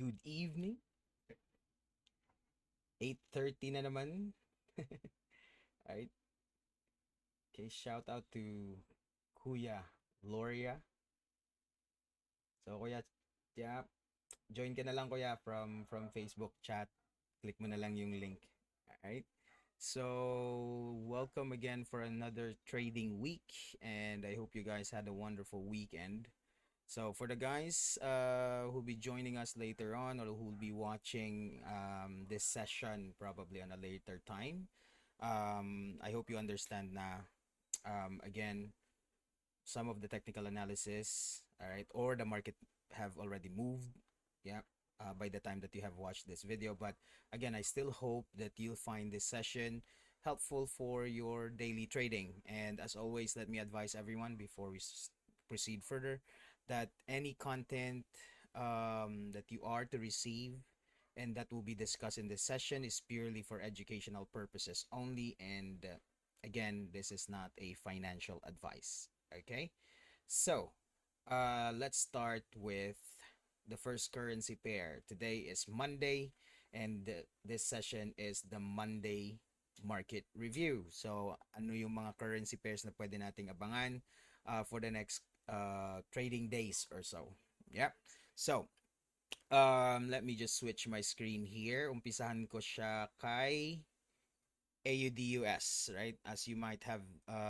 good evening. 8:30 na naman. Alright. Okay, shout out to Kuya Gloria. So Kuya, yeah, join ka na lang Kuya from Facebook chat. Click mo na lang yung link. Alright. So, welcome again for another trading week, and I hope you guys had a wonderful weekend. So for the guys who'll be joining us later on, or who'll be watching this session probably on a later time, I hope you understand na again, some of the technical analysis, all right, or the market have already moved, yeah, by the time that you have watched this video. But again, I still hope that you'll find this session helpful for your daily trading. And as always, let me advise everyone before we proceed further that any content that you are to receive and that will be discussed in this session is purely for educational purposes only. And again, this is not a financial advice. Okay, so let's start with the first currency pair. Today is Monday, and this session is the Monday market review. So, ano yung mga currency pairs na pwede nating abangan for the next trading days or so. Yep. So, let me just switch my screen here. Umpisahan ko siya kay AUD right? As you might have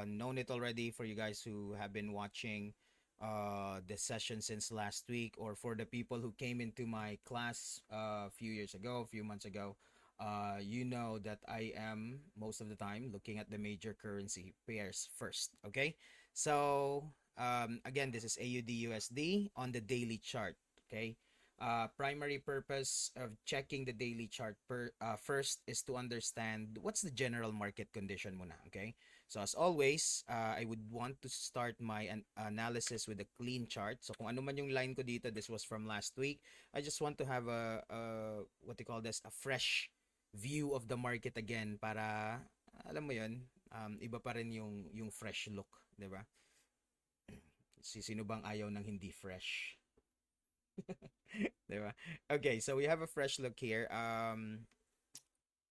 known it already for you guys who have been watching the session since last week, or for the people who came into my class a few years ago, a few months ago, you know that I am most of the time looking at the major currency pairs first, okay? So, again, this is AUD on the daily chart, okay? Primary purpose of checking the daily chart first is to understand what's the general market condition muna, okay? So as always, I would want to start my analysis with a clean chart. So kung ano man yung line ko dito, this was from last week. I just want to have a what you call this, a fresh view of the market again para alam mo yun, iba pa rin yung fresh look, 'di ba? Sino bang ayaw ng hindi fresh? Diba? Okay, so we have a fresh look here.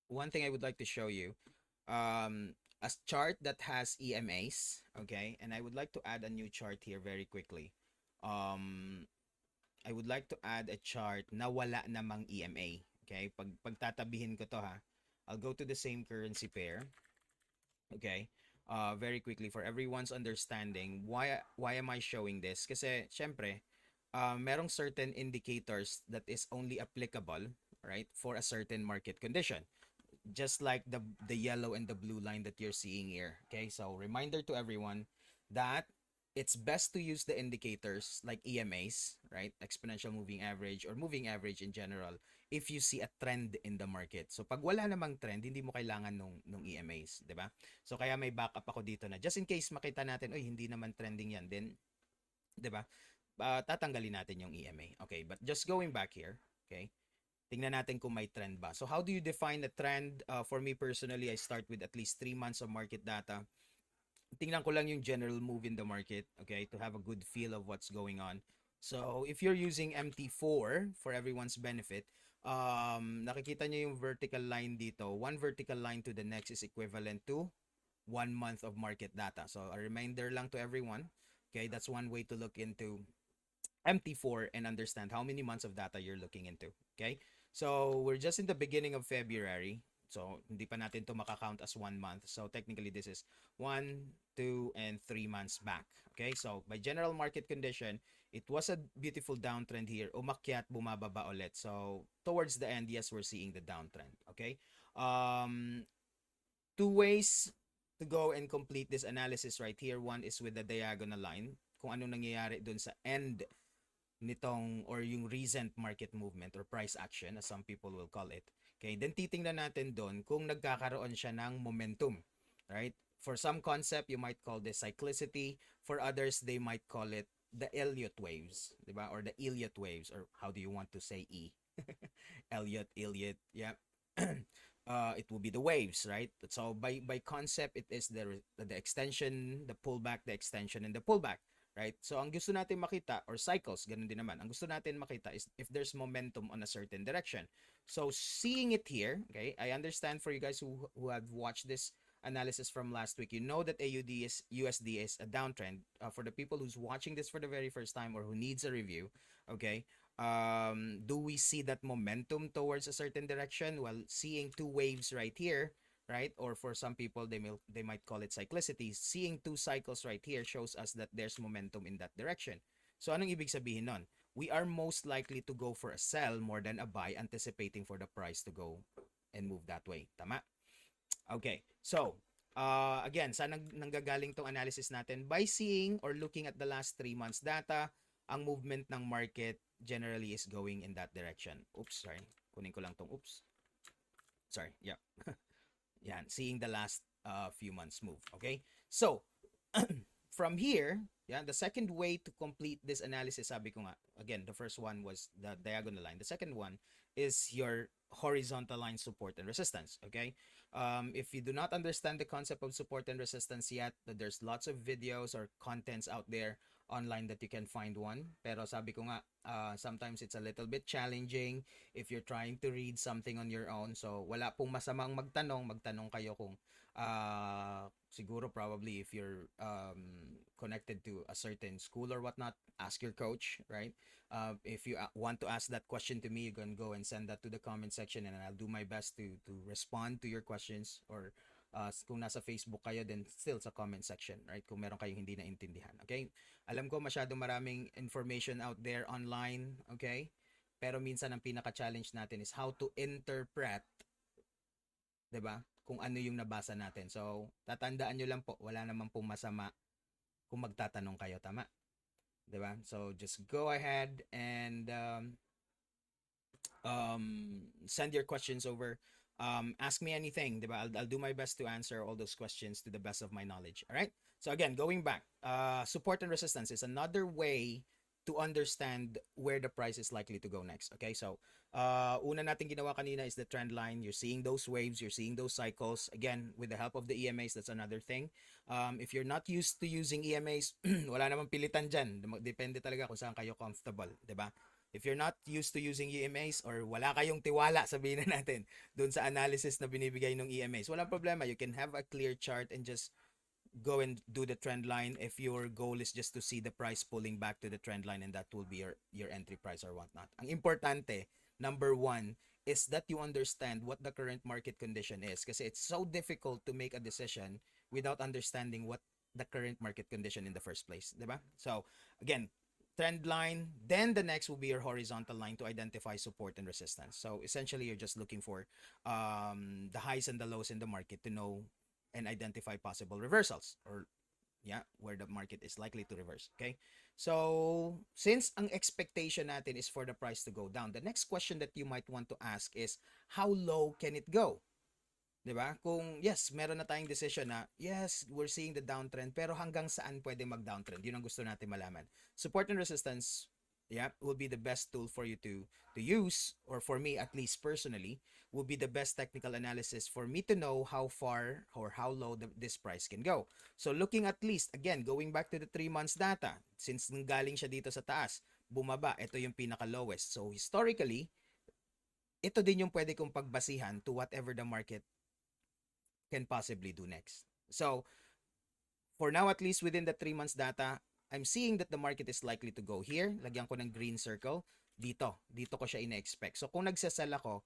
One thing I would like to show you, a chart that has EMAs, okay? And I would like to add a new chart here very quickly. I would like to add a chart na wala namang EMA, okay? Pagtatabihin ko to ha. I'll go to the same currency pair, okay? Very quickly for everyone's understanding, why am I showing this? Kasi syempre, merong certain indicators that is only applicable, right, for a certain market condition. Just like the yellow and the blue line that you're seeing here. Okay, so reminder to everyone that it's best to use the indicators like EMAs, right, exponential moving average or moving average in general, if you see a trend in the market. So pag wala namang trend, hindi mo kailangan nung EMAs, 'di ba? So kaya may backup ako dito na just in case makita natin, oy, hindi naman trending yan, then 'di ba? Tatanggalin natin yung EMA. Okay, but just going back here, okay, tingnan natin kung may trend ba. So how do you define a trend? For me personally, I start with at least 3 months of market data. Tingnan ko lang yung general move in the market, okay, to have a good feel of what's going on. So if you're using MT4 for everyone's benefit, nakikita nyo yung vertical line dito. One vertical line to the next is equivalent to 1 month of market data. So a reminder lang to everyone, okay, that's one way to look into MT4 and understand how many months of data you're looking into. Okay? So, we're just in the beginning of February. So, hindi pa natin to makakount as 1 month. So, technically, this is 1, 2, and 3 months back. Okay? So, by general market condition, it was a beautiful downtrend here. Umakyat, bumababa ulit. So, towards the end, yes, we're seeing the downtrend. Okay? Two ways to go and complete this analysis right here. One is with the diagonal line. Kung ano nangyayari dun sa end nitong or yung recent market movement or price action as some people will call it. Okay, then titingnan natin doon kung nagkakaroon siya ng momentum, right? For some concept, you might call this cyclicity. For others, they might call it the Elliott waves, di ba? Or the Elliott waves, or how do you want to say E? Elliott, yeah. It will be the waves, right? So by concept, it is the extension, the pullback, the extension, and the pullback, right? So ang gusto natin makita, or cycles, ganun din naman. Ang gusto natin makita is if there's momentum on a certain direction. So seeing it here, okay, I understand for you guys who have watched this analysis from last week, you know that USD is a downtrend. For the people who's watching this for the very first time or who needs a review, okay, do we see that momentum towards a certain direction? Well, seeing two waves right here, right? Or for some people, they might call it cyclicity. Seeing two cycles right here shows us that there's momentum in that direction. So anong ibig sabihin nun? We are most likely to go for a sell more than a buy, anticipating for the price to go and move that way. Tama? Okay. So, again, saan nanggagaling tong analysis natin? By seeing or looking at the last 3 months data, ang movement ng market generally is going in that direction. Oops, sorry. Kunin ko lang tong oops. Sorry. Yeah. Yan, seeing the last few months move. Okay? So, from here, yeah, the second way to complete this analysis, sabi ko nga, again, the first one was the diagonal line. The second one is your horizontal line support and resistance. Okay? If you do not understand the concept of support and resistance yet, there's lots of videos or contents out there online that you can find one. Pero sabi ko nga, sometimes it's a little bit challenging if you're trying to read something on your own. So, wala pong masamang magtanong kayo kung siguro probably if you're connected to a certain school or whatnot, ask your coach, right? If you want to ask that question to me, you can go and send that to the comment section and I'll do my best to respond to your questions, or kung nasa Facebook kayo, then still sa comment section, right? Kung meron kayong hindi naintindihan, okay? Alam ko masyadong maraming information out there online, okay? Pero minsan ang pinaka-challenge natin is how to interpret, 'di ba? Kung ano yung nabasa natin. So, tatandaan nyo lang po, wala naman pong masama kung magtatanong kayo, tama? 'Di ba? So, just go ahead and send your questions over. Ask me anything, 'di ba? I'll do my best to answer all those questions to the best of my knowledge. All right? So again, going back, support and resistance is another way to understand where the price is likely to go next. Okay, so una natin ginawa kanina is the trend line. You're seeing those waves, you're seeing those cycles. Again, with the help of the EMAs, that's another thing. If you're not used to using EMAs, wala namang pilitan dyan. Depende talaga kung saan kayo comfortable, di ba? If you're not used to using EMAs or wala kayong tiwala, sabihin na natin, dun sa analysis na binibigay ng EMAs, walang problema. You can have a clear chart and just go and do the trend line if your goal is just to see the price pulling back to the trend line, and that will be your entry price or whatnot. Ang importante, number one, is that you understand what the current market condition is, kasi it's so difficult to make a decision without understanding what the current market condition in the first place, di ba? So again, trend line, then the next will be your horizontal line to identify support and resistance. So essentially, you're just looking for the highs and the lows in the market to know and identify possible reversals, or yeah, where the market is likely to reverse. Okay, so since ang expectation natin is for the price to go down, the next question that you might want to ask is how low can it go? 'Di ba? Kung yes, meron na tayong decision na yes, we're seeing the downtrend, pero hanggang saan pwede mag-downtrend? Yun ang gusto natin malaman. Support and resistance, yeah, will be the best tool for you to use, or for me at least personally, will be the best technical analysis for me to know how far or how low this price can go. So looking at least, again, going back to the 3 months data, since galing siya dito sa taas, bumaba, ito yung pinaka-lowest. So historically, ito din yung pwede kong pagbasihan to whatever the market can possibly do next. So, for now, at least within the 3 months data, I'm seeing that the market is likely to go here. Lagyan ko ng green circle. Dito ko siya ina-expect. So, kung nagsasell ako,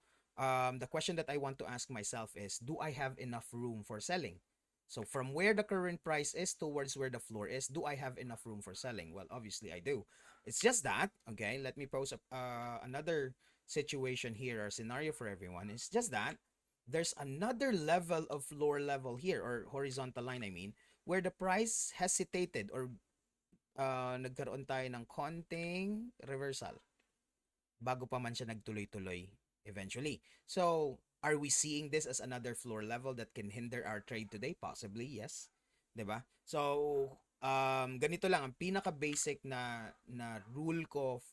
the question that I want to ask myself is, do I have enough room for selling? So, from where the current price is towards where the floor is, do I have enough room for selling? Well, obviously, I do. It's just that, okay, let me pose another situation here or scenario for everyone. It's just that there's another level of floor level here, or horizontal line, I mean, where the price hesitated or nagkaroon tayo ng konting reversal bago pa man siya nagtuloy-tuloy eventually. So, are we seeing this as another floor level that can hinder our trade today? Possibly, yes. 'Di ba? So, ganito lang ang pinaka-basic na rule ko,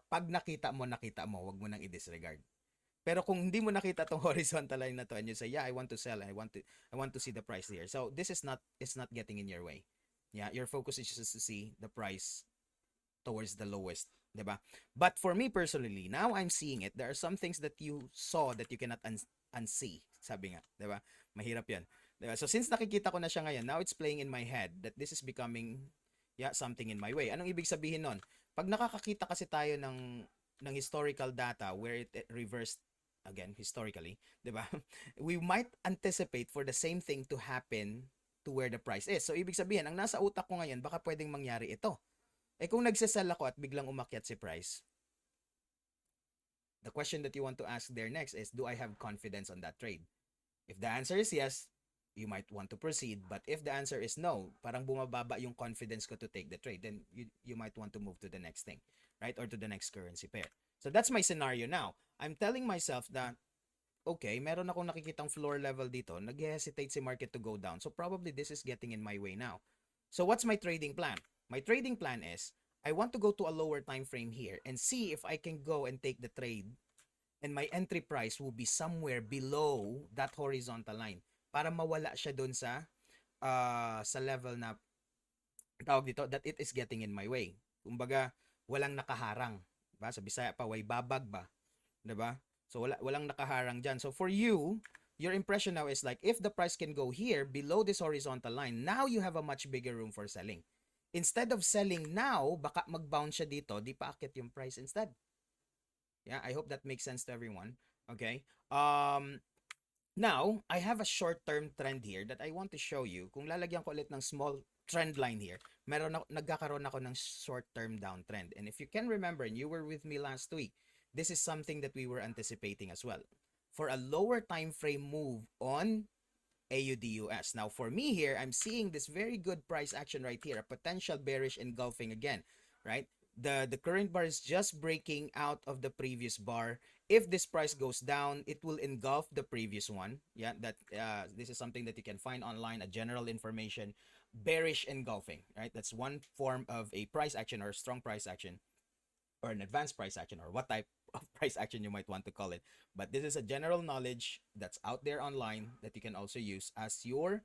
pag nakita mo, wag mo nang i-disregard. Pero kung hindi mo nakita tong horizontal line na to and you say, yeah, I want to sell, I want to see the price here. So this is not, it's not getting in your way. Yeah, your focus is just to see the price towards the lowest, 'di ba? But for me personally, now I'm seeing it. There are some things that you saw that you cannot unsee, sabi nga, 'di ba? Mahirap 'yan. 'Di ba? So since nakikita ko na siya ngayon, now it's playing in my head that this is becoming something in my way. Anong ibig sabihin nun? Pag nakakakita kasi tayo ng historical data where it reversed again historically, 'di ba? We might anticipate for the same thing to happen to where the price is. So ibig sabihin, ang nasa utak ko ngayon, baka pwedeng mangyari ito. Eh kung nagsasell ako at biglang umakyat si price, the question that you want to ask there next is, do I have confidence on that trade? If the answer is yes, you might want to proceed. But if the answer is no, parang bumababa yung confidence ko to take the trade, then you might want to move to the next thing, right? Or to the next currency pair. So that's my scenario now. I'm telling myself that, okay, meron akong nakikitang floor level dito, nag-hesitate si market to go down. So probably this is getting in my way now. So what's my trading plan? My trading plan is, I want to go to a lower time frame here and see if I can go and take the trade, and my entry price will be somewhere below that horizontal line para mawala siya doon sa level na tawag dito that it is getting in my way. Kumbaga, walang nakaharang, ba? Sa Bisaya pa, way babag ba? 'Di ba? So walang nakaharang diyan. So for you, your impression now is like, if the price can go here below this horizontal line, now you have a much bigger room for selling. Instead of selling now, baka mag-bounce siya dito, di pa akit yung price instead. Yeah, I hope that makes sense to everyone. Okay? Now, I have a short-term trend here that I want to show you. Kung lalagyan ko ulit ng small trend line here, nagkakaroon ako ng short-term downtrend. And if you can remember, and you were with me last week, this is something that we were anticipating as well. For a lower time frame move on AUD-US. Now, for me here, I'm seeing this very good price action right here, a potential bearish engulfing again, right? The current bar is just breaking out of the previous bar. If this price goes down, it will engulf the previous one. Yeah, that this is something that you can find online, a general information, bearish engulfing, right? That's one form of a price action or strong price action, or an advanced price action, or what type of price action you might want to call it. But this is a general knowledge that's out there online that you can also use as your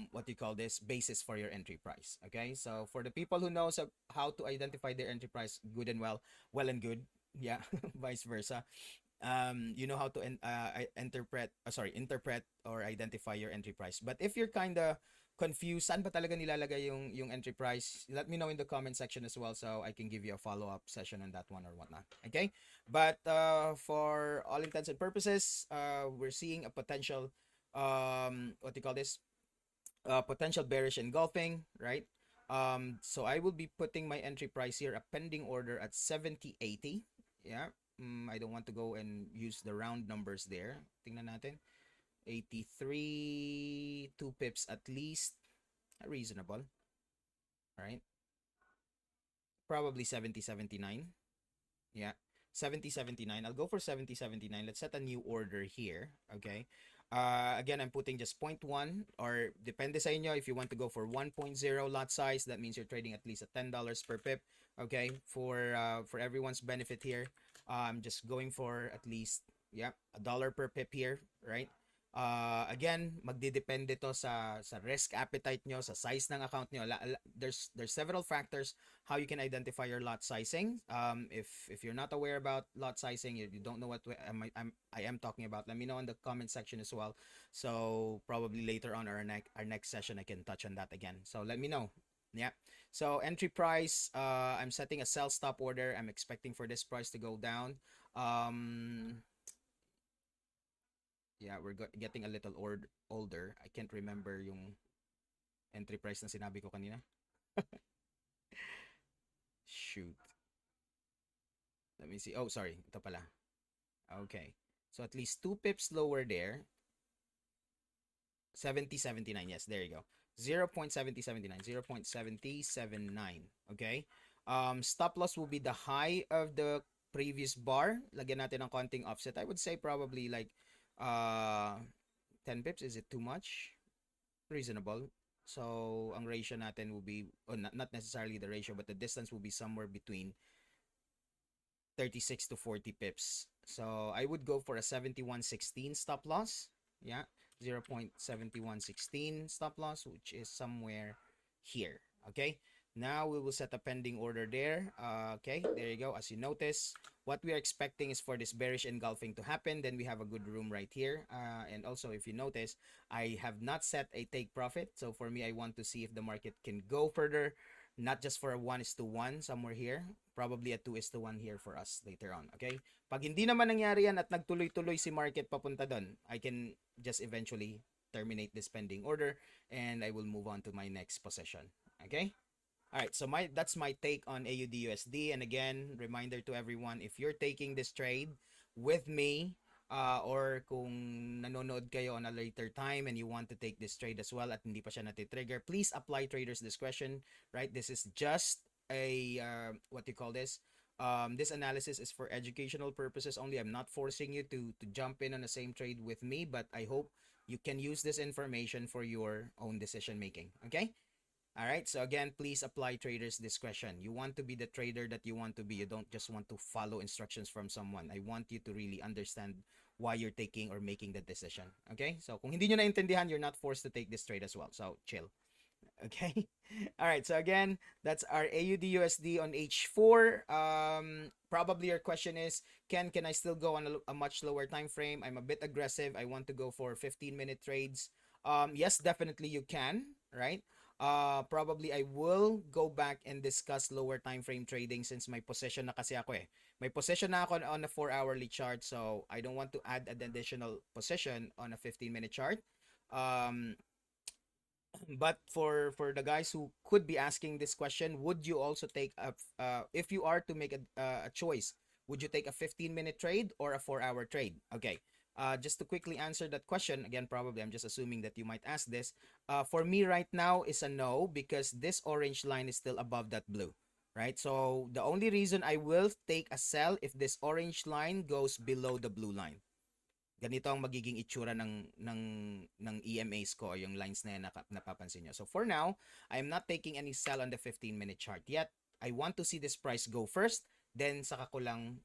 what do you call this, basis for your entry price. Okay, so for the people who knows how to identify their entry price, good and well and good. Yeah, vice versa. You know how to interpret or identify your entry price. But if you're kind of confused, saan ba talaga nilalagay yung entry price, let me know in the comment section as well, so I can give you a follow-up session on that one or whatnot. Okay, but for all intents and purposes, we're seeing a potential what do you call this, potential bearish engulfing, right? So I will be putting my entry price here, a pending order at 70.80. Yeah, I don't want to go and use the round numbers there. Tingnan natin. 83, 2 pips at least. Reasonable. Right? Probably 70.79. Yeah. 70.79. I'll go for 70.79. Let's set a new order here. Okay. Again, I'm putting just 0.1, or depende sa inyo, if you want to go for 1.0 lot size, that means you're trading at least at $10 per pip. Okay, for everyone's benefit here, I'm just going for at least a dollar per pip here, right? Again, magdidepende to sa risk appetite nyo, sa size ng account nyo. There's several factors how you can identify your lot sizing. If you're not aware about lot sizing, you don't know what I am talking about, let me know in the comment section as well. So probably later on, our next session, I can touch on that again. So let me know. Yeah. So entry price, I'm setting a sell stop order. I'm expecting for this price to go down. Yeah, we're getting a little older. I can't remember yung entry price na sinabi ko kanina. Shoot. Let me see. Oh, sorry. Ito pala. Okay. So at least 2 pips lower there. 70.79. Yes, there you go. 0.7079. 0.7079. Okay. Stop loss will be the high of the previous bar. Lagyan natin ng konting offset. I would say probably like 10 pips. Is it too much? Reasonable. So ang ratio natin will be, not necessarily the ratio, but the distance will be somewhere between 36 to 40 pips. So I would go for a 71.16 stop loss. Yeah, 0.7116 stop loss, which is somewhere here. Okay, now we will set a pending order there. Okay, there you go. As you notice, what we are expecting is for this bearish engulfing to happen. Then we have a good room right here. And also, if you notice, I have not set a take profit. So for me, I want to see if the market can go further, not just for a 1:1 somewhere here, probably a 2:1 here for us later on. Okay, pag hindi naman nangyari yan at nagtuloy-tuloy si market papunta doon, I can just eventually terminate this pending order and I will move on to my next position. Okay. All right, so that's my take on AUD USD. And again, reminder to everyone, if you're taking this trade with me, or kung nanonood kayo on a later time and you want to take this trade as well at hindi pa siya natitrigger, please apply trader's discretion, right? This is just a, what you call this? This analysis is for educational purposes only. I'm not forcing you to jump in on the same trade with me, but I hope you can use this information for your own decision making, okay? All right. So again, please apply trader's discretion. You want to be the trader that you want to be. You don't just want to follow instructions from someone. I want you to really understand why you're taking or making the decision. Okay? So kung hindi nyo naintindihan, you're not forced to take this trade as well. So chill. Okay. All right. So again, that's our AUD USD on H4. Probably your question is, can I still go on a much lower time frame? I'm a bit aggressive. I want to go for 15-minute trades. Yes, definitely you can, right? Probably I will go back and discuss lower time frame trading since may position na kasi ako eh. May position na ako on a 4-hourly chart, so I don't want to add an additional position on a 15-minute chart. But for the guys who could be asking this question, would you also take if you are to make a choice, would you take a 15-minute trade or a 4-hour trade? Okay. Just to quickly answer that question, again, probably I'm just assuming that you might ask this. For me right now is a no because this orange line is still above that blue, right? So the only reason I will take a sell if this orange line goes below the blue line. Ganito ang magiging itsura ng EMAs ko, yung lines na yan napapansin nyo. So for now, I'm not taking any sell on the 15-minute chart yet. I want to see this price go first, then saka ko lang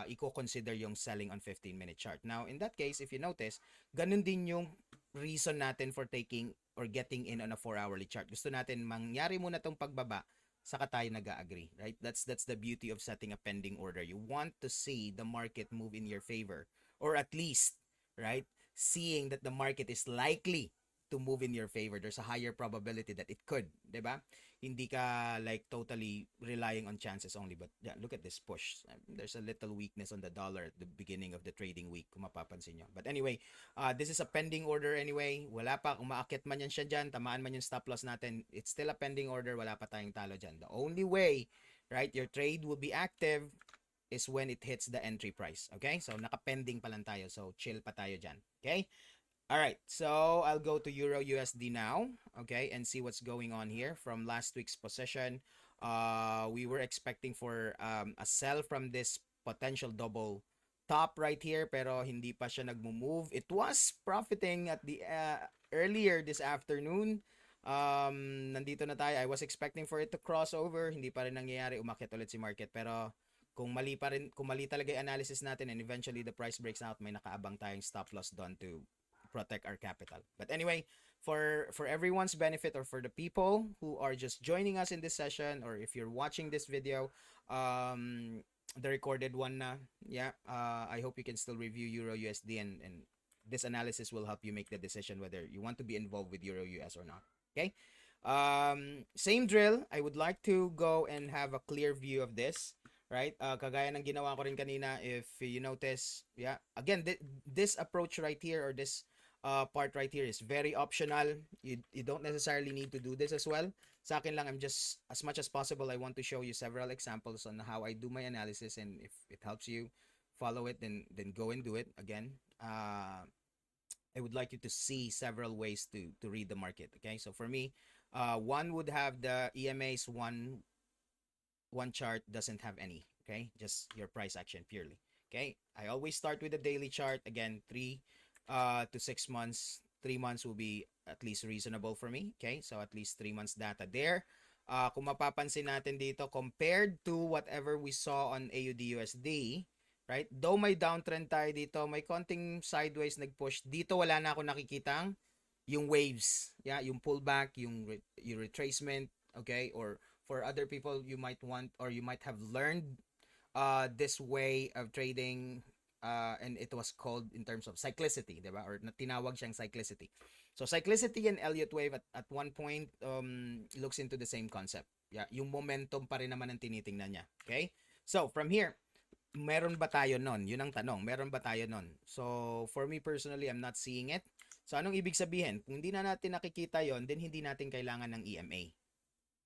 i-consider yung selling on 15-minute chart. Now, in that case, if you notice, ganun din yung reason natin for taking or getting in on a 4-hourly chart. Gusto natin mangyari muna tong pagbaba, saka tayo nag-agree, right? That's the beauty of setting a pending order. You want to see the market move in your favor, or at least, right, seeing that the market is likely to move in your favor. There's a higher probability that it could, diba? Hindi ka like totally relying on chances only. But yeah, look at this push. There's a little weakness on the dollar at the beginning of the trading week, kung mapapansin nyo. But anyway, this is a pending order anyway. Wala pa, kung maakit man yan siya dyan, tamaan man yung stop loss natin, it's still a pending order. Wala pa tayong talo dyan. The only way, right, your trade will be active is when it hits the entry price. Okay? So, naka-pending pa lang tayo. So, chill pa tayo dyan. Okay? Alright. So, I'll go to Euro USD now. Okay? And see what's going on here. From last week's position, we were expecting for a sell from this potential double top right here. Pero, hindi pa siya nagmo-move. It was profiting at the earlier this afternoon. Nandito na tayo. I was expecting for it to cross over. Hindi pa rin nangyayari. Umakyat ulit si market. Pero, kung mali talaga yung analysis natin and eventually the price breaks out, may nakaabang tayong stop loss doon to protect our capital. But anyway, for everyone's benefit or for the people who are just joining us in this session, or if you're watching this video, the recorded one na, yeah, I hope you can still review Euro USD and this analysis will help you make the decision whether you want to be involved with Euro US or not. Okay? Same drill. I would like to go and have a clear view of this. Right? Kagaya ng ginawa ko rin kanina, if you notice, yeah, again, this approach right here, or this part right here is very optional. You don't necessarily need to do this as well. Sa akin lang, I'm just, as much as possible, I want to show you several examples on how I do my analysis, and if it helps you follow it, then go and do it. Again, I would like you to see several ways to read the market. Okay, so for me, one would have the EMAs, one chart doesn't have any. Okay, just your price action purely. Okay, I always start with the daily chart. Again, 3 to 6 months. 3 months will be at least reasonable for me. Okay, so at least 3 months data there. Kung mapapansin natin dito, compared to whatever we saw on AUD USD, right? Though may downtrend tayo dito, may konting sideways nag-push. Dito wala na ako nakikitang yung waves, yeah, yung pullback, yung retracement, okay? Or for other people, you might want or you might have learned this way of trading, and it was called in terms of cyclicity, diba? Or tinawag siyang cyclicity. So cyclicity and Elliott wave at one point looks into the same concept. Yeah, yung momentum pa rin naman ang tinitingnan niya. Okay? So from here, meron ba tayo nun? Yun ang tanong. Meron ba tayo nun? So for me personally, I'm not seeing it. So anong ibig sabihin? Kung hindi na natin nakikita yon, then hindi natin kailangan ng EMA.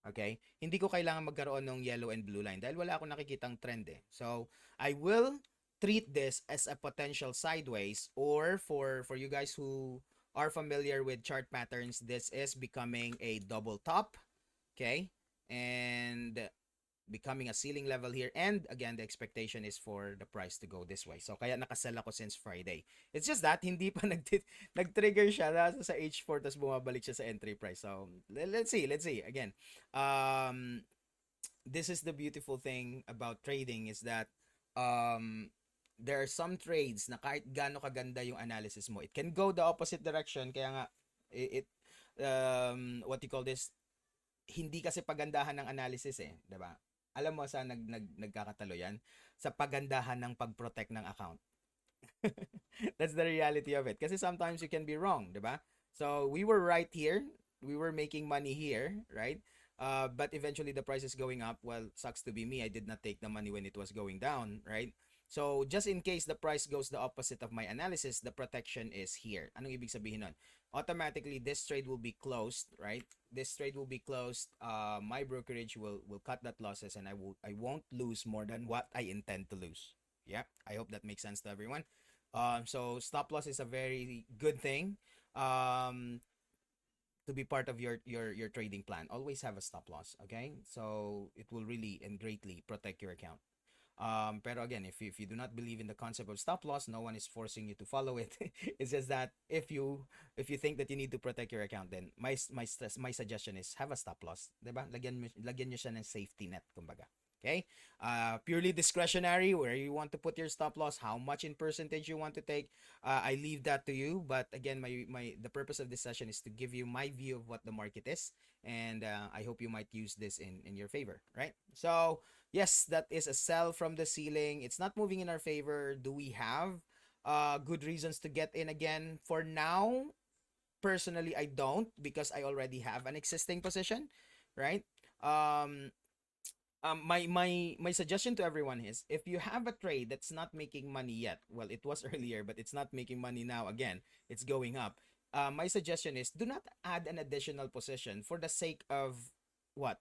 Okay? Hindi ko kailangan magkaroon ng yellow and blue line dahil wala akong nakikitang trend eh. So, I will treat this as a potential sideways, or for you guys who are familiar with chart patterns, this is becoming a double top. Okay? And becoming a ceiling level here, and again the expectation is for the price to go this way. So kaya nakasell ako since Friday. It's just that hindi pa nag-trigger siya sa H4 tapos bumabalik siya sa entry price. So let's see again. This is the beautiful thing about trading is that there are some trades na kahit gaano kaganda yung analysis mo, it can go the opposite direction. Kaya nga it what you call this, hindi kasi pagandahan ng analysis eh, 'di ba? Alam mo sa nagkakatalo yan? Sa pagandahan ng pag-protect ng account. That's the reality of it. Kasi sometimes you can be wrong, di ba? So, we were right here. We were making money here, right? But eventually the price is going up. Well, sucks to be me. I did not take the money when it was going down, right? So, just in case the price goes the opposite of my analysis, the protection is here. Anong ibig sabihin nun? Automatically, this trade will be closed, right? This trade will be closed. My brokerage will cut that losses, and I won't lose more than what I intend to lose. Yeah, I hope that makes sense to everyone. So stop loss is a very good thing. To be part of your trading plan, always have a stop loss. Okay, so it will really and greatly protect your account. Pero again, if you do not believe in the concept of stop loss, no one is forcing you to follow it. It's just that if you think that you need to protect your account, then my suggestion is have a stop loss, 'di ba? Lagyan niyo siya ng safety net kumbaga. Okay? Purely discretionary where you want to put your stop loss, how much in percentage you want to take. I leave that to you, but again, the purpose of this session is to give you my view of what the market is, and I hope you might use this in your favor, right? So, yes, that is a sell from the ceiling. It's not moving in our favor. Do we have good reasons to get in again? For now, personally, I don't, because I already have an existing position, right? Um, my suggestion to everyone is, if you have a trade that's not making money yet, well, it was earlier, but it's not making money now. Again, it's going up. My suggestion is, do not add an additional position for the sake of what?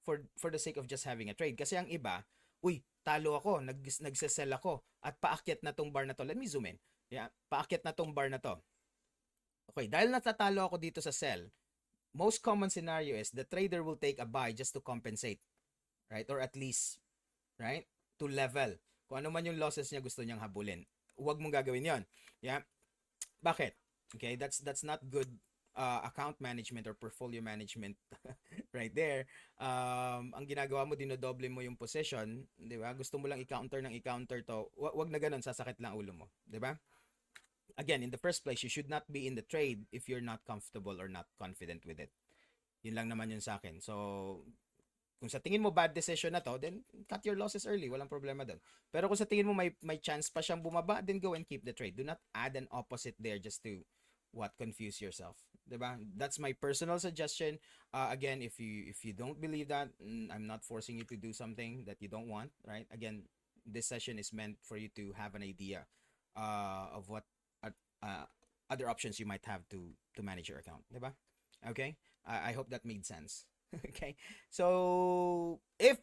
For the sake of just having a trade. Kasi ang iba, uy, talo ako, nagsesell ako, at paakyat na tong bar na to. Let me zoom in. Yeah, paakyat na tong bar na to. Okay, dahil natatalo ako dito sa sell, most common scenario is the trader will take a buy just to compensate, right? Or at least, right? To level. Kung ano man yung losses niya gusto niyang habulin. Huwag mong gagawin yon. Yeah? Bakit? Okay, that's not good account management or portfolio management right there. Ang ginagawa mo, dinodoble mo yung position, di ba? Gusto mo lang i-counter ng i-counter to. Wag na ganun, sasakit lang ulo mo, di ba? Again, in the first place, you should not be in the trade if you're not comfortable or not confident with it. Yun lang naman yun sa akin. So, kung sa tingin mo bad decision na to, then cut your losses early. Walang problema doon. Pero kung sa tingin mo may chance pa siyang bumaba, then go and keep the trade. Do not add an opposite there just to confuse yourself, diba? That's my personal suggestion. Again, if you don't believe that, I'm not forcing you to do something that you don't want, right? Again, this session is meant for you to have an idea of what other options you might have to manage your account, diba? Okay, I hope that made sense. Okay, so if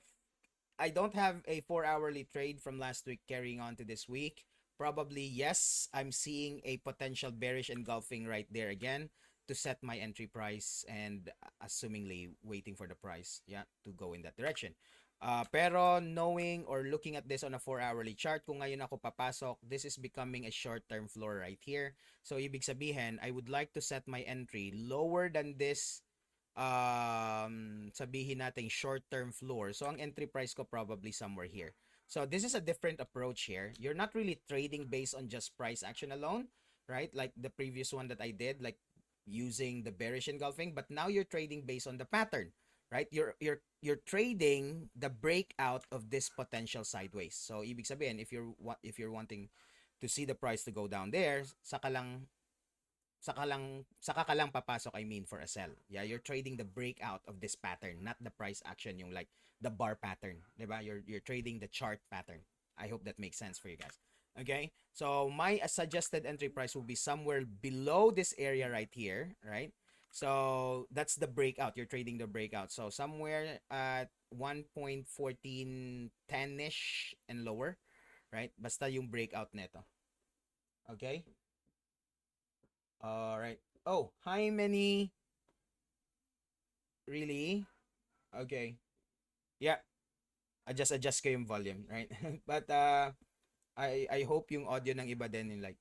I don't have a 4-hourly trade from last week carrying on to this week, probably yes, I'm seeing a potential bearish engulfing right there again to set my entry price, and assumingly waiting for the price, yeah, to go in that direction. Pero knowing or looking at this on a 4-hourly chart, kung ngayon ako papasok, this is becoming a short-term floor right here. So ibig sabihin, I would like to set my entry lower than this, sabihin natin short-term floor. So ang entry price ko probably somewhere here. So this is a different approach here. You're not really trading based on just price action alone, right? Like the previous one that I did, like using the bearish engulfing, but now you're trading based on the pattern, right? You're trading the breakout of this potential sideways. So ibig sabihin, if you're wanting to see the price to go down there, saka ka lang papasok, I mean, for a sell. Yeah, you're trading the breakout of this pattern, not the price action, yung like the bar pattern, 'di ba? You're trading the chart pattern. I hope that makes sense for you guys. Okay? So my suggested entry price will be somewhere below this area right here, right? So that's the breakout. You're trading the breakout. So somewhere at 1.1410ish and lower, right? Basta yung breakout neto. Okay? All right. Oh, hi, Manny. Really? Okay. Yeah. Adjust ko yung volume, right? But I hope yung audio ng iba din, like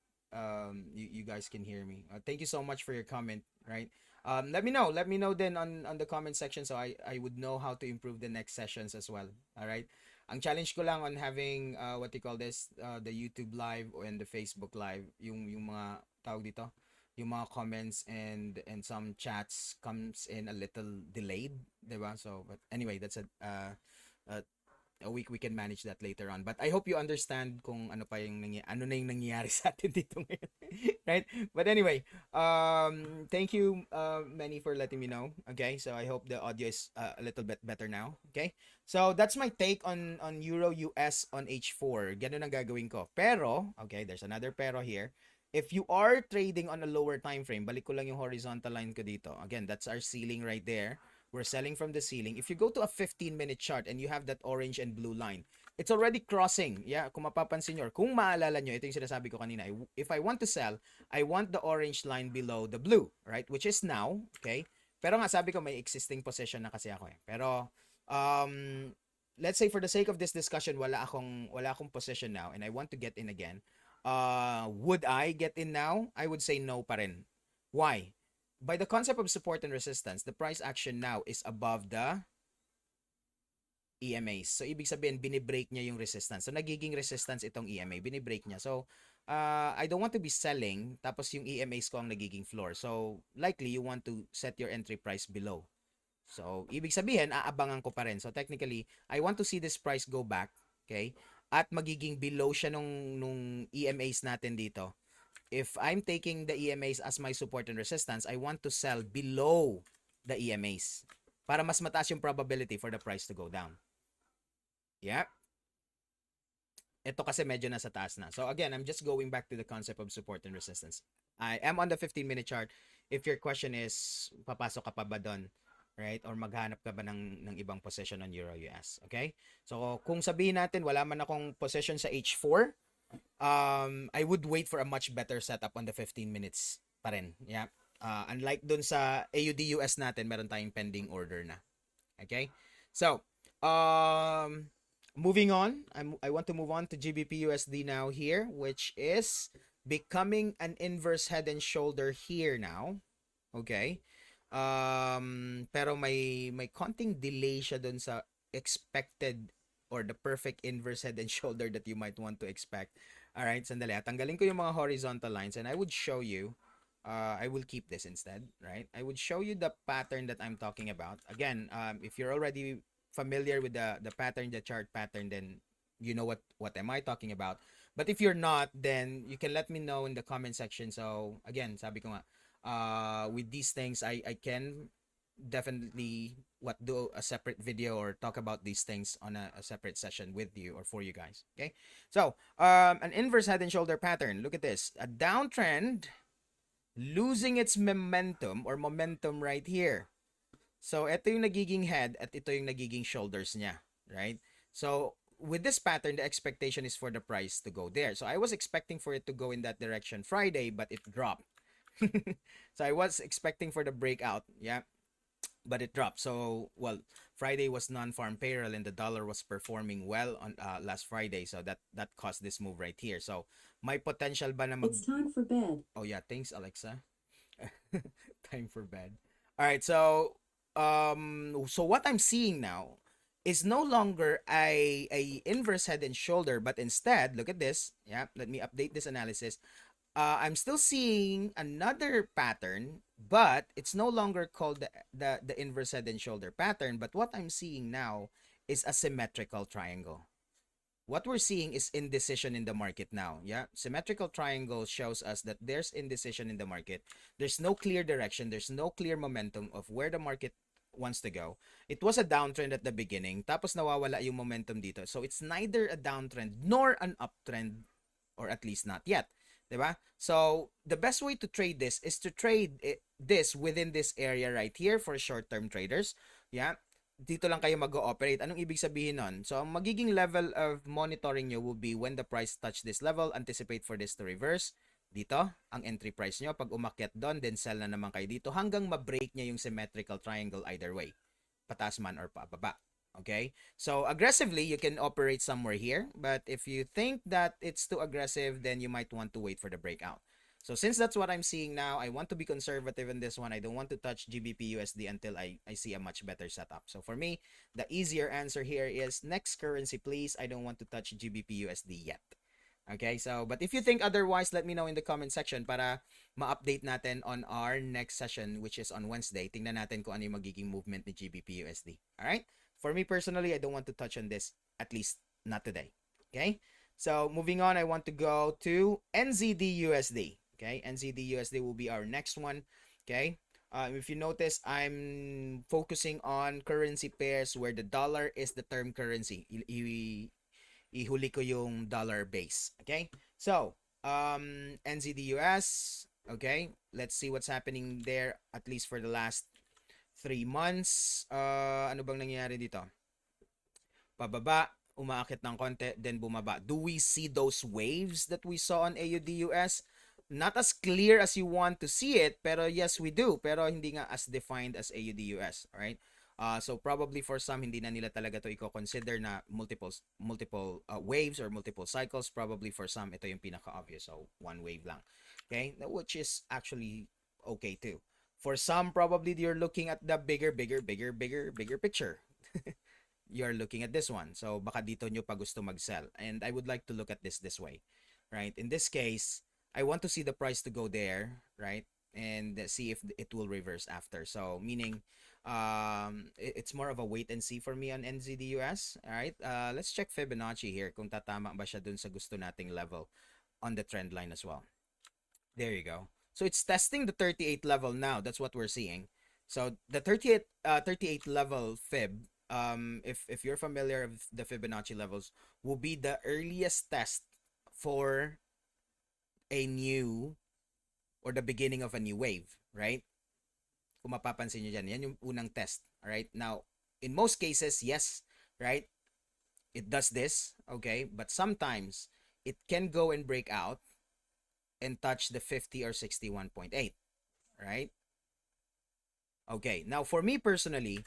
you guys can hear me. Thank you so much for your comment, right? Let me know then on the comment section, so I would know how to improve the next sessions as well. All right? Ang challenge ko lang on having what you call this, the YouTube live and the Facebook live, yung mga tawag dito, yung mga comments and some chats comes in a little delayed, 'di ba? So but anyway, that's uh, we can manage that later on. But I hope you understand kung ano pa yung ano na yung nangyayari sa atin dito ngayon. Right? But anyway, thank you Manny for letting me know. Okay? So I hope the audio is a little bit better now. Okay? So that's my take on Euro US on H4. Ganun ang gagawin ko. Pero, okay, there's another pero here. If you are trading on a lower time frame, balik ko lang yung horizontal line ko dito. Again, that's our ceiling right there. We're selling from the ceiling. If you go to a 15-minute chart and you have that orange and blue line, it's already crossing. Yeah, kung mapapansin nyo, or kung maalala nyo, ito yung sinasabi ko kanina. If I want to sell, I want the orange line below the blue, right? Which is now, okay? Pero nga, sabi ko, may existing position na kasi ako eh. Pero, let's say for the sake of this discussion, wala akong position now and I want to get in again. Would I get in now? I would say no pa rin. Why? By the concept of support and resistance, the price action now is above the EMAs. So, ibig sabihin, binibreak niya yung resistance. So, nagiging resistance itong EMA. Binibreak niya. So, I don't want to be selling, tapos yung EMAs ko ang nagiging floor. So, likely, you want to set your entry price below. So, ibig sabihin, aabangan ko pa rin. So, technically, I want to see this price go back. Okay? At magiging below siya nung EMAs natin dito. If I'm taking the EMAs as my support and resistance, I want to sell below the EMAs para mas mataas yung probability for the price to go down. Yeah. Ito kasi medyo nasa taas na. So again, I'm just going back to the concept of support and resistance. I am on the 15-minute chart. If your question is, papasok ka pa ba doon? Right? Or maghanap ka ba ng ibang position on Euro US? Okay? So kung sabihin natin, wala man akong position sa H4, I would wait for a much better setup on the 15 minutes pa rin. Yeah. Unlike dun sa AUD US natin, meron tayong pending order na. Okay? So, moving on, I want to move on to Gbp USD now here, which is becoming an inverse head and shoulder here now. Okay? Pero may konting delay siya dun sa expected or the perfect inverse head and shoulder that you might want to expect. All right, sandali. Tanggalin ko yung mga horizontal lines and I would show you, I will keep this instead, right? I would show you the pattern that I'm talking about. Again, if you're already familiar with the pattern, the chart pattern, then you know what am I talking about. But if you're not, then you can let me know in the comment section. So again, sabi ko nga, with these things, I can definitely do a separate video or talk about these things on a separate session with you or for you guys. Okay, so an inverse head and shoulder pattern. Look at this, a downtrend losing its momentum right here. So ito yung nagiging head at ito yung nagiging shoulders niya, right? So with this pattern, the expectation is for the price to go there. So I was expecting for it to go in that direction Friday, but it dropped. So I was expecting for the breakout, yeah, but it dropped. So, well, Friday was non-farm payroll and the dollar was performing well on last Friday. So that caused this move right here. So, my potential ba na It's time for bed. Oh yeah, thanks Alexa. Time for bed. All right, so what I'm seeing now is no longer a inverse head and shoulder, but instead, look at this. Yeah, let me update this analysis. I'm still seeing another pattern, but it's no longer called the inverse head and shoulder pattern. But what I'm seeing now is a symmetrical triangle. What we're seeing is indecision in the market now. Yeah, symmetrical triangle shows us that there's indecision in the market. There's no clear direction. There's no clear momentum of where the market wants to go. It was a downtrend at the beginning, tapos nawawala yung momentum dito. So it's neither a downtrend nor an uptrend, or at least not yet. Diba? So the best way to trade this is to trade this within this area right here for short-term traders. Yeah, dito lang kayo mag-ooperate. Anong ibig sabihin nun? So, ang magiging level of monitoring nyo will be when the price touch this level, anticipate for this to reverse. Dito, ang entry price nyo. Pag umakyat doon, then sell na naman kayo dito hanggang ma-break niya yung symmetrical triangle either way. Pataas man or pababa. Okay? So, aggressively, you can operate somewhere here. But if you think that it's too aggressive, then you might want to wait for the breakout. So since that's what I'm seeing now, I want to be conservative in this one. I don't want to touch GBP USD until I see a much better setup. So for me, the easier answer here is next currency, please. I don't want to touch GBP USD yet. Okay, so but if you think otherwise, let me know in the comment section para ma-update natin on our next session, which is on Wednesday. Tingnan natin kung ano yung magiging movement ni GBP USD. Alright? For me personally, I don't want to touch on this, at least not today. Okay? So moving on, I want to go to Nzd USD. Okay, Nzd USD will be our next one. Okay, if you notice, I'm focusing on currency pairs where the dollar is the term currency. Ihuli ko yung dollar base. Okay, so Nzd US. Okay, let's see what's happening there at least for the last 3 months. Ano bang nangyayari dito? Pababa, umaakit ng konti, then bumaba. Do we see those waves that we saw on AUD US? Not as clear as you want to see it, pero yes, we do. Pero hindi nga as defined as AUD US, alright? So probably for some, hindi na nila talaga to i-consider na multiple waves or multiple cycles. Probably for some, ito yung pinaka-obvious. So one wave lang. Okay? Which is actually okay too. For some, probably you're looking at the bigger picture. You're looking at this one. So baka dito nyo pa gusto mag-sell. And I would like to look at this way. Right? In this case, I want to see the price to go there, right? And see if it will reverse after. So meaning it's more of a wait and see for me on NZD US. All right. Let's check Fibonacci here kung tatama ba siya dun sa gusto nating level on the trend line as well. There you go. So it's testing the 38 level now. That's what we're seeing. So the 38 level fib, if you're familiar with the Fibonacci levels, will be the earliest test for a new or the beginning of a new wave, right? Kung mapapansin nyo dyan, yan yung unang test, alright? Now, in most cases, yes, right? It does this, okay? But sometimes, it can go and break out and touch the 50 or 61.8, right? Okay, now for me personally,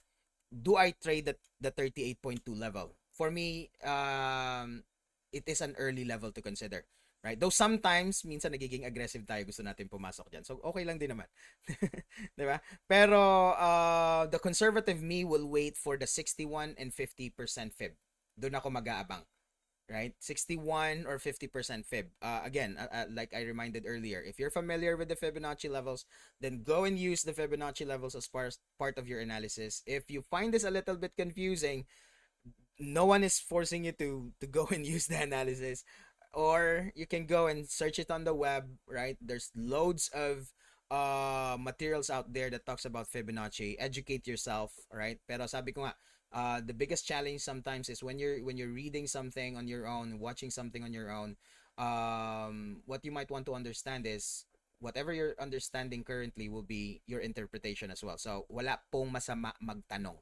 do I trade the 38.2 level? For me, it is an early level to consider. Right? Though sometimes, minsan nagiging aggressive tayo, gusto natin pumasok dyan. So, okay lang din naman. Diba? Pero, the conservative me will wait for the 61 and 50% fib. Doon ako mag-aabang. Right? 61 or 50% fib. Again, like I reminded earlier, if you're familiar with the Fibonacci levels, then go and use the Fibonacci levels as part of your analysis. If you find this a little bit confusing, no one is forcing you to go and use the analysis. Or you can go and search it on the web, right? There's loads of materials out there that talks about Fibonacci. Educate yourself, right? Pero sabi ko nga, the biggest challenge sometimes is when you're reading something on your own, watching something on your own, what you might want to understand is whatever you're understanding currently will be your interpretation as well. So wala pong masama magtanong.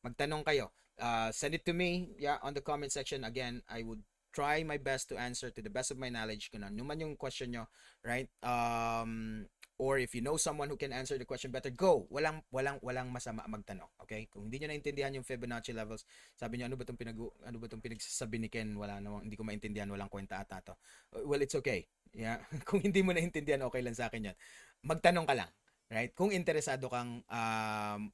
Magtanong kayo. Send it to me, yeah, on the comment section. Again, I would try my best to answer to the best of my knowledge kung ano man yung question nyo, right? Or if you know someone who can answer the question better, go. Walang masama magtanong, okay? Kung hindi niyo naintindihan yung Fibonacci levels, sabi niyo ano ba tong pinagsasabi ni Ken? Wala namang hindi ko maintindihan, walang kwenta ata to. Well, it's okay. Yeah. Kung hindi mo naintindihan, okay lang sa akin 'yan. Magtanong ka lang, right? Kung interesado kang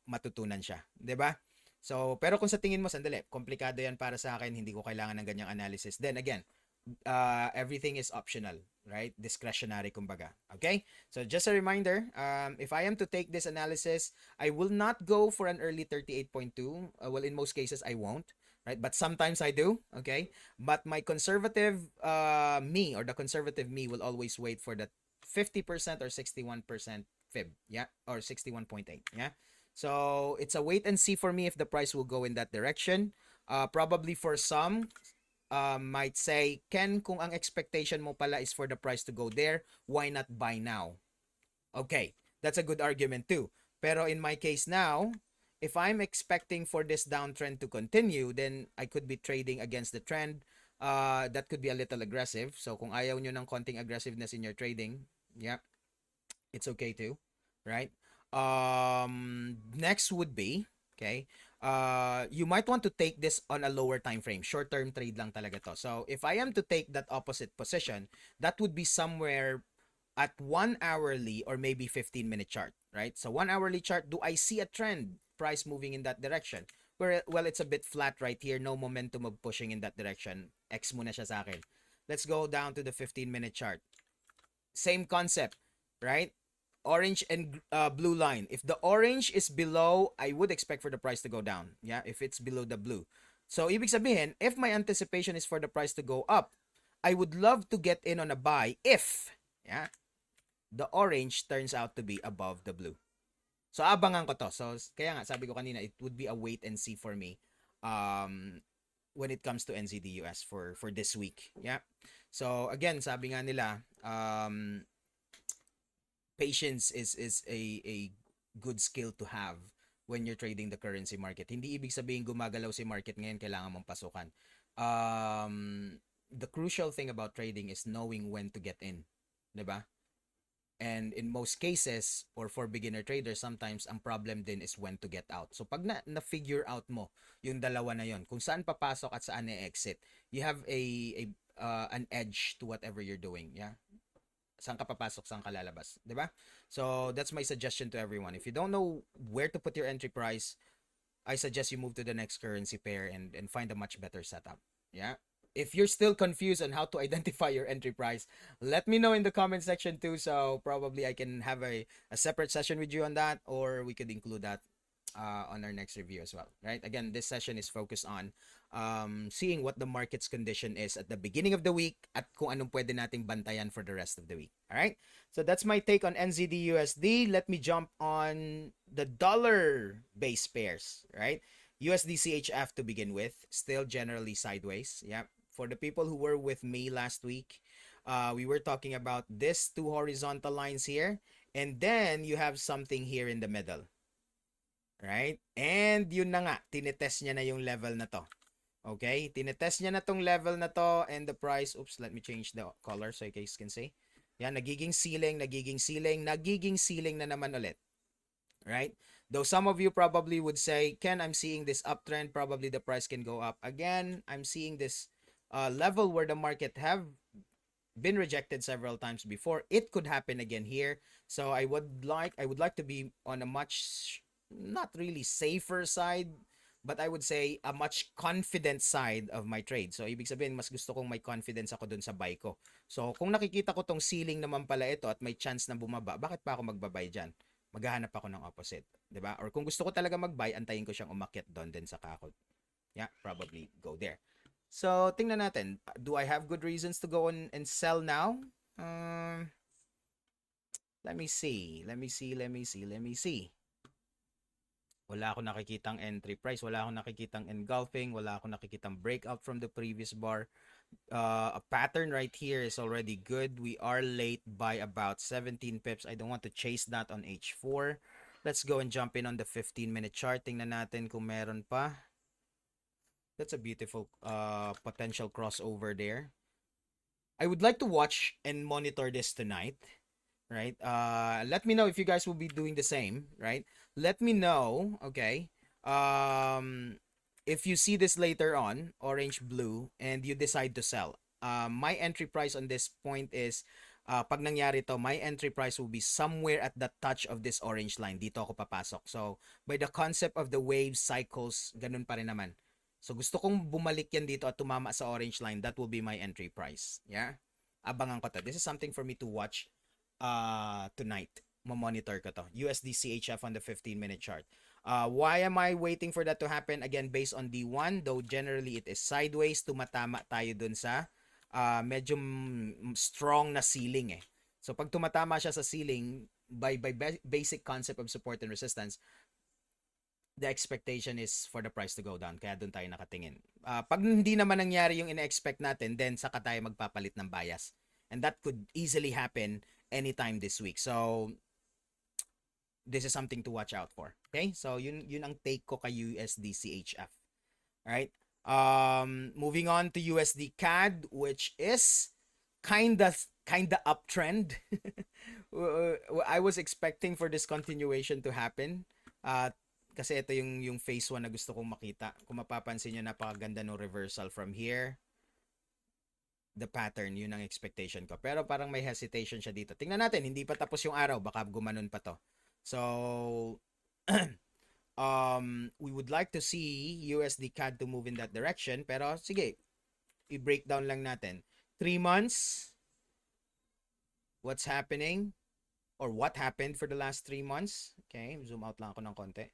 matutunan siya, 'di ba? So, pero kung sa tingin mo, sandali, komplikado yan para sa akin, hindi ko kailangan ng ganyang analysis. Then again, everything is optional, right? Discretionary, kumbaga. Okay? So just a reminder, if I am to take this analysis, I will not go for an early 38.2. Well, in most cases, I won't, right? But sometimes I do, okay? But my conservative me, or the conservative me, will always wait for the 50% or 61% fib, yeah? Or 61.8, yeah? So it's a wait and see for me if the price will go in that direction. Probably for some, might say, Ken, kung ang expectation mo pala is for the price to go there, why not buy now? Okay, that's a good argument too. Pero in my case now, if I'm expecting for this downtrend to continue, then I could be trading against the trend. That could be a little aggressive. So kung ayaw nyo ng konting aggressiveness in your trading, yeah, it's okay too, right? Next would be, okay, you might want to take this on a lower time frame. Short-term trade lang talaga to. So if I am to take that opposite position, that would be somewhere at 1 hourly or maybe 15-minute chart, right? So 1 hourly chart, do I see a trend price moving in that direction? Well, it's a bit flat right here, no momentum of pushing in that direction. X muna siya sa akin. Let's go down to the 15-minute chart. Same concept, right? Orange and blue line. If the orange is below, I would expect for the price to go down. Yeah, if it's below the blue. So, ibig sabihin, if my anticipation is for the price to go up, I would love to get in on a buy if, yeah, the orange turns out to be above the blue. So, abangan ko to. So, kaya nga, sabi ko kanina, it would be a wait and see for me when it comes to Nzd US for this week. Yeah. So, again, sabi nga nila, patience is a good skill to have when you're trading the currency market. Hindi ibig sabihin gumagalaw si market ngayon, kailangan mong pasukan. The crucial thing about trading is knowing when to get in. Diba? And in most cases, or for beginner traders, sometimes ang problem din is when to get out. So pag na-figure out mo yung dalawa na yon, kung saan papasok at saan i-exit, you have an edge to whatever you're doing. Yeah? Saan ka papasok, saan ka lalabas, 'di ba? So that's my suggestion to everyone. If you don't know where to put your entry price, I suggest you move to the next currency pair and find a much better setup. Yeah. If you're still confused on how to identify your entry price, let me know in the comment section too. So probably I can have a separate session with you on that, or we could include that on our next review as well, right? Again, this session is focused on seeing what the market's condition is at the beginning of the week at kung anong pwede nating bantayan for the rest of the week. All right? So that's my take on Nzd USD. Let me jump on the dollar base pairs, right? USD CHF to begin with, still generally sideways. Yeah. For the people who were with me last week, we were talking about these two horizontal lines here, and then you have something here in the middle. Right? And yun na nga, tinetest niya na yung level na to. Okay? Tinetest niya na tong level na to, and the price, oops, let me change the color so you guys can see. Yan, nagiging ceiling na naman ulit. Right? Though some of you probably would say, Ken, I'm seeing this uptrend, probably the price can go up. Again, I'm seeing this level where the market have been rejected several times before. It could happen again here. So I would like to be on a much, not really safer side, but I would say a much confident side of my trade. So ibig sabihin, mas gusto kong may confidence ako dun sa buy ko. So kung nakikita ko tong ceiling naman pala ito at may chance na bumaba, bakit pa ako magbabay dyan? Maghahanap ako ng opposite, 'di ba? Or kung gusto ko talaga mag-buy, antayin ko siyang umakyat doon din sa kakot. Yeah, probably go there. So, tingnan natin. Do I have good reasons to go on and sell now? Let me see. Wala akong nakikitang entry price. Wala akong nakikitang engulfing. Wala akong nakikitang breakout from the previous bar. A pattern right here is already good. We are late by about 17 pips. I don't want to chase that on H4. Let's go and jump in on the 15-minute chart. Tingnan natin kung meron pa. That's a beautiful potential crossover there. I would like to watch and monitor this tonight. Right? Let me know if you guys will be doing the same, right? Let me know, okay? If you see this later on, orange, blue, and you decide to sell. My entry price on this point is, pag nangyari to, my entry price will be somewhere at the touch of this orange line. Dito ako papasok. So, by the concept of the wave cycles, ganun pa rin naman. So gusto kong bumalik yan dito at tumama sa orange line. That will be my entry price. Yeah? Abangan ko to. This is something for me to watch tonight. Monitor ko to. USD CHF on the 15-minute chart. Why am I waiting for that to happen? Again, based on D1, though generally it is sideways, tumatama tayo dun sa medyo strong na ceiling eh. So pag tumatama siya sa ceiling, by basic concept of support and resistance, the expectation is for the price to go down. Kaya doon tayo nakatingin. Pag hindi naman nangyari yung ina-expect natin, then saka tayo magpapalit ng bias. And that could easily happen anytime this week. So, this is something to watch out for. Okay? So, yun ang take ko kay USD CHF. Alright? Moving on to USD Cad, which is kinda uptrend. I was expecting for this continuation to happen. Kasi ito yung phase 1 na gusto kong makita. Kung mapapansin nyo, napakaganda ng reversal from here. The pattern, yun ang expectation ko. Pero parang may hesitation siya dito. Tingnan natin, hindi pa tapos yung araw. Baka gumanon pa to. So, we would like to see USD CAD to move in that direction. Pero sige, i-breakdown lang natin. 3 months, what's happening? Or what happened for the last 3 months? Okay, zoom out lang ako ng konti.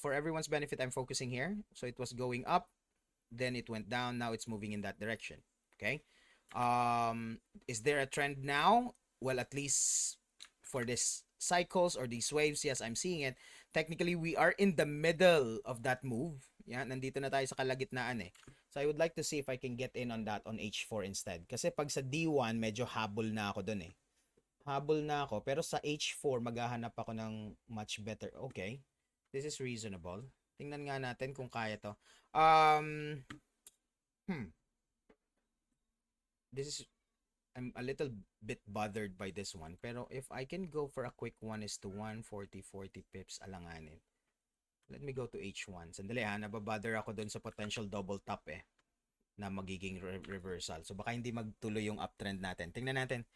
For everyone's benefit, I'm focusing here. So it was going up, then it went down. Now it's moving in that direction. Okay. Is there a trend now? Well, at least for this cycles or these waves, yes, I'm seeing it. Technically, we are in the middle of that move. Yeah, nandito na tayo sa kalagitnaan eh. So I would like to see if I can get in on that on H4 instead. Kasi pag sa D1, medyo habol na ako dun eh. Habol na ako. Pero sa H4, maghahanap ako ng much better. Okay. This is reasonable. Tingnan nga natin kung kaya to. This is, I'm a little bit bothered by this one. Pero if I can go for a quick 1:1, 40 pips, alanganin. Let me go to H1. Sandali ha, nababother ako dun sa potential double top eh. Na magiging reversal. So baka hindi magtuloy yung uptrend natin. Tingnan natin.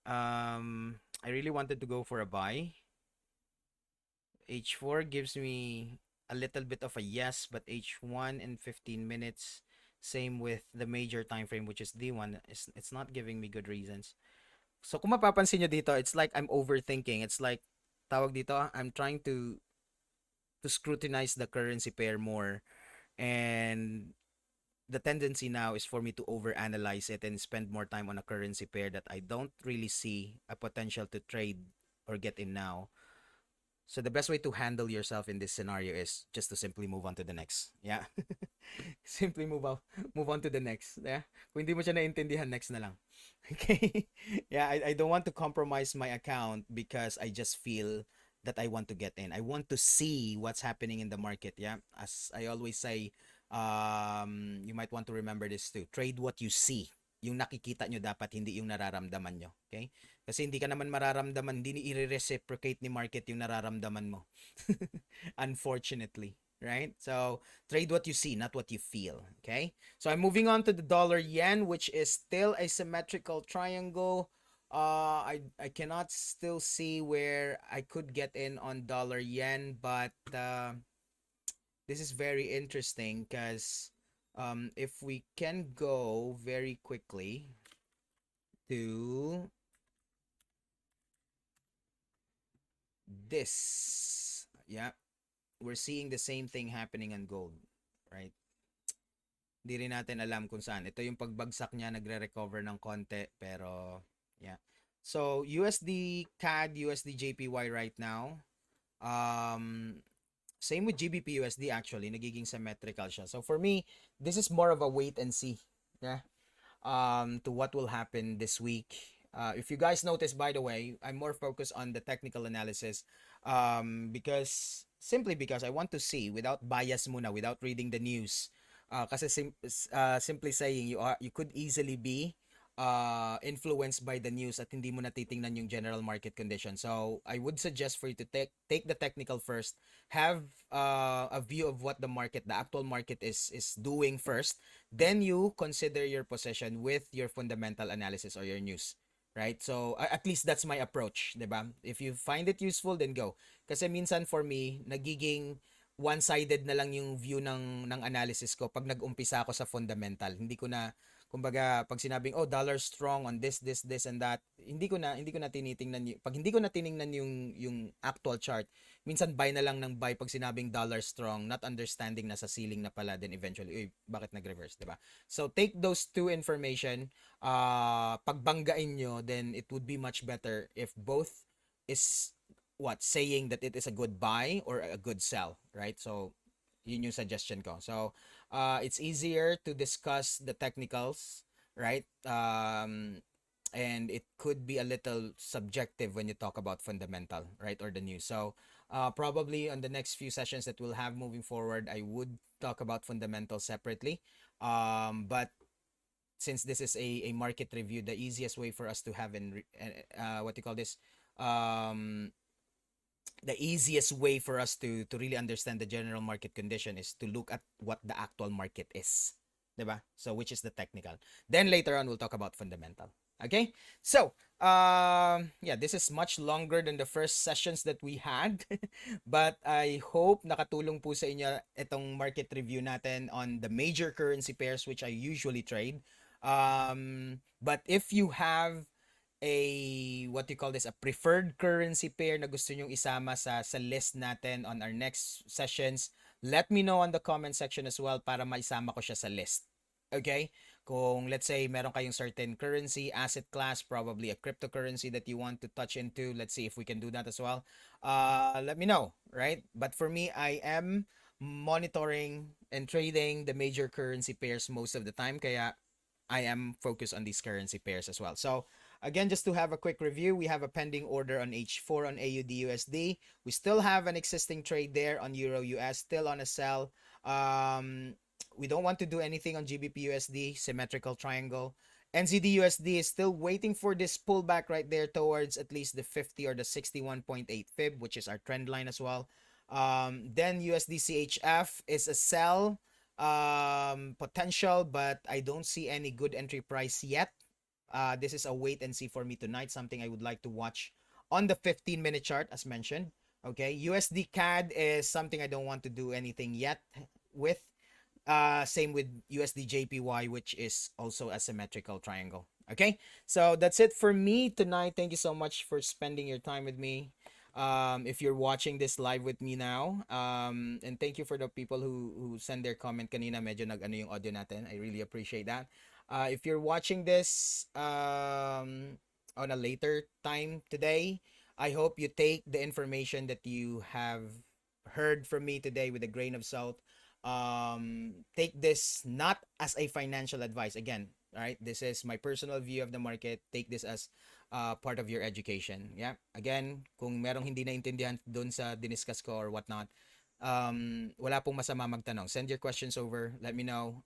I really wanted to go for a buy. H4 gives me a little bit of a yes, but H1 in 15 minutes, same with the major time frame, which is D1, it's not giving me good reasons. So kung mapapansin nyo dito, it's like I'm overthinking. It's like, tawag dito, I'm trying to scrutinize the currency pair more. And the tendency now is for me to overanalyze it and spend more time on a currency pair that I don't really see a potential to trade or get in now. So the best way to handle yourself in this scenario is just to simply move on to the next. Yeah. Simply move on to the next. Yeah. Kung hindi mo siya naintindihan, next na lang. Okay. Yeah, I don't want to compromise my account because I just feel that I want to get in. I want to see what's happening in the market. Yeah. As I always say, you might want to remember this too. Trade what you see. Yung nakikita nyo dapat, hindi yung nararamdaman nyo. Okay? Kasi hindi ka naman mararamdaman, hindi i-reciprocate ni market yung nararamdaman mo. Unfortunately. Right? So, trade what you see, not what you feel. Okay? So, I'm moving on to the dollar yen, which is still a symmetrical triangle. I cannot still see where I could get in on dollar yen, but this is very interesting because if we can go very quickly to this, yeah, we're seeing the same thing happening on gold, right? Hindi rin natin alam kung saan. Ito yung pagbagsak niya, nagre-recover ng konti, pero yeah. So, USD CAD, USD JPY right now. Same with Gbp Usd actually, nagiging symmetrical siya. So for me, this is more of a wait and see. Yeah. To what will happen this week. If you guys notice, by the way, I'm more focused on the technical analysis because I want to see without bias muna, without reading the news. Kasi simply saying you could easily be influenced by the news at hindi mo natitingnan yung general market condition. So I would suggest for you to take the technical first, have a view of what the actual market is doing first, then you consider your position with your fundamental analysis or your news. Right? So at least that's my approach, 'di ba? If you find it useful, then go. Kasi minsan for me, nagiging one-sided na lang yung view ng analysis ko pag nag-umpisa ako sa fundamental. Hindi ko na, kumbaga, pag sinabing dollar strong on this and that, hindi ko na tinitingnan pag hindi ko na tiningnan yung actual chart. Minsan buy na lang ng buy pag sinabing dollar strong, not understanding na sa ceiling na pala, then eventually bakit nag-reverse, 'di ba? So take those two information, pagbanggain nyo, then it would be much better if both is saying that it is a good buy or a good sell, right? So yun yung suggestion ko. So it's easier to discuss the technicals, right? And it could be a little subjective when you talk about fundamental, right, or the news. So probably on the next few sessions that we'll have moving forward, I would talk about fundamentals separately. But since this is a market review, the easiest way for us to have what you call this, um, the easiest way for us to really understand the general market condition is to look at what the actual market is, diba? So which is the technical. Then later on we'll talk about fundamental. Okay? So, yeah, this is much longer than the first sessions that we had. But I hope nakatulong po sa inyo itong market review natin on the major currency pairs which I usually trade. But if you have what you call this, a preferred currency pair na gusto nyong isama sa list natin on our next sessions, let me know on the comment section as well para maisama ko siya sa list. Okay? Kung let's say meron kayong certain currency, asset class, probably a cryptocurrency that you want to touch into, let's see if we can do that as well. Let me know, right? But for me, I am monitoring and trading the major currency pairs most of the time, kaya I am focused on these currency pairs as well. So again, just to have a quick review, we have a pending order on H4 on AUD USD. We still have an existing trade there on Euro US, still on a sell. We don't want to do anything on GBP USD, symmetrical triangle. Nzd USD is still waiting for this pullback right there towards at least the 50 or the 61.8 fib, which is our trend line as well. Then USD CHF is a sell potential, but I don't see any good entry price yet. This is a wait and see for me tonight, something I would like to watch on the 15-minute chart as mentioned. Okay, USD Cad is something I don't want to do anything yet with. Same with USD JPY, which is also a symmetrical triangle. Okay, so that's it for me tonight. Thank you so much for spending your time with me. If you're watching this live with me now, and thank you for the people who send their comment kanina, medyo nag-ano yung audio natin. I really appreciate that. If you're watching this on a later time today, I hope you take the information that you have heard from me today with a grain of salt. Take this not as a financial advice. Again, right? This is my personal view of the market. Take this as part of your education. Yeah. Again, kung merong hindi naintindihan dun sa diniscuss ko or whatnot, wala pong masama magtanong. Send your questions over. Let me know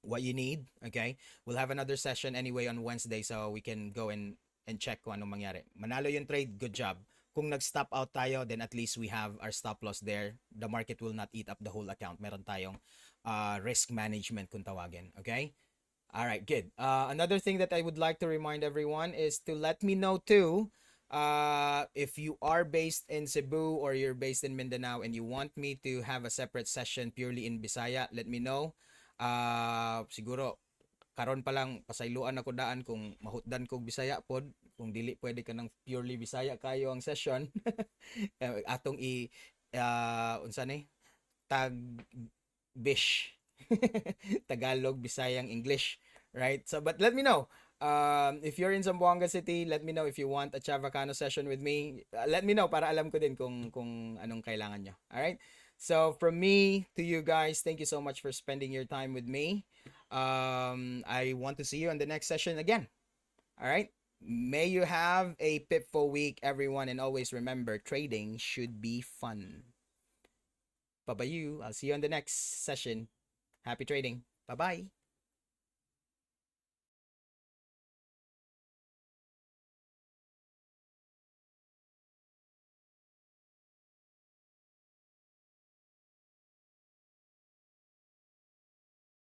what you need. Okay? We'll have another session anyway on Wednesday so we can go and check kung anong mangyari. Manalo yung trade, good job. Kung nag-stop out tayo, then at least we have our stop loss there. The market will not eat up the whole account. Meron tayong risk management kung tawagin. Okay? All right, good. Another thing that I would like to remind everyone is to let me know too, if you are based in Cebu or you're based in Mindanao and you want me to have a separate session purely in Bisaya, let me know. Siguro karon pa lang pasayloan ako daan kung mahutdan kog Bisaya pod, kung dili pwede ka ng purely Bisaya kayo ang session. Atong unsa ni tag bish. Tagalog, Bisayang, English, right? So but let me know. If you're in Zamboanga City, let me know if you want a Chavacano session with me. Let me know para alam ko din kung anong kailangan nyo. All right? So from me to you guys, thank you so much for spending your time with me. I want to see you on the next session again. All right? May you have a pipful week, everyone, and always remember, trading should be fun. Bye-bye. I'll see you on the next session. Happy trading. Bye-bye.